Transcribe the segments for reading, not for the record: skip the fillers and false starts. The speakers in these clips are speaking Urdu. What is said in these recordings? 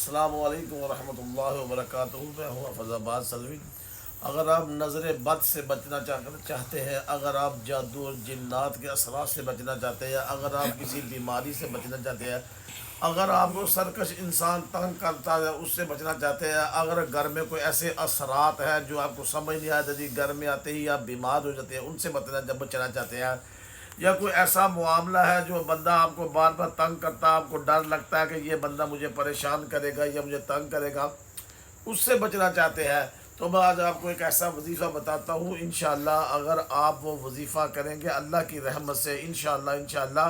السلام علیکم ورحمۃ اللہ وبرکاتہ۔ میں ہوں حفظ آباد سلوی۔ اگر آپ نظر بد سے بچنا چاہتے ہیں، اگر آپ جادو اور جنات کے اثرات سے بچنا چاہتے ہیں، اگر آپ کسی بیماری سے بچنا چاہتے ہیں، اگر آپ کو سرکش انسان تنگ کرتا ہے اس سے بچنا چاہتے ہیں، اگر گھر میں کوئی ایسے اثرات ہیں جو آپ کو سمجھ نہیں آتے، گھر میں آتے ہی آپ بیمار ہو جاتے ہیں، ان سے بچنا چاہتے ہیں، یا کوئی ایسا معاملہ ہے جو بندہ آپ کو بار بار تنگ کرتا ہے، آپ کو ڈر لگتا ہے کہ یہ بندہ مجھے پریشان کرے گا یا مجھے تنگ کرے گا، اس سے بچنا چاہتے ہیں، تو میں آج آپ کو ایک ایسا وظیفہ بتاتا ہوں۔ انشاءاللہ اگر آپ وہ وظیفہ کریں گے اللہ کی رحمت سے، انشاءاللہ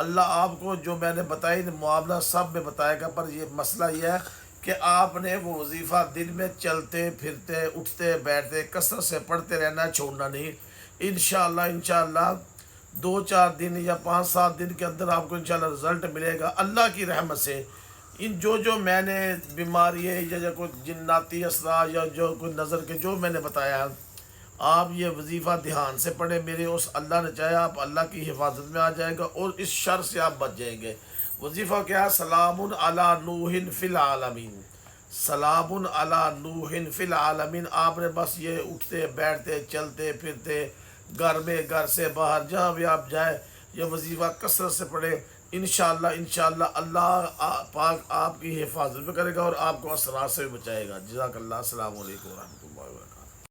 اللہ آپ کو جو میں نے بتائی معاملہ سب میں بتائے گا، پر یہ مسئلہ یہ ہے کہ آپ نے وہ وظیفہ دن میں چلتے پھرتے اٹھتے بیٹھتے کثرت سے پڑھتے رہنا، چھوڑنا نہیں۔ انشاءاللہ 2-4 دن یا 5-7 دن کے اندر آپ کو انشاءاللہ رزلٹ ملے گا اللہ کی رحمت سے۔ جو میں نے بیماری ہے یا کوئی جناتی اثرات یا جو کوئی نظر کے جو میں نے بتایا، آپ یہ وظیفہ دھیان سے پڑھیں، میرے اس اللہ نے چاہا آپ اللہ کی حفاظت میں آ جائے گا اور اس شر سے آپ بچ جائیں گے۔ وظیفہ کیا ہے؟ سلام علی نوح فی العالمین، سلام علی نوح فی العالمین۔ آپ نے بس یہ اٹھتے بیٹھتے چلتے پھرتے گھر میں گھر سے باہر جہاں بھی آپ جائیں یہ وظیفہ کثرت سے پڑھیں، انشاءاللہ اللہ پاک آپ کی حفاظت میں کرے گا اور آپ کو اثرات سے بھی بچائے گا۔ جزاک اللہ۔ السلام علیکم ورحمۃ اللہ۔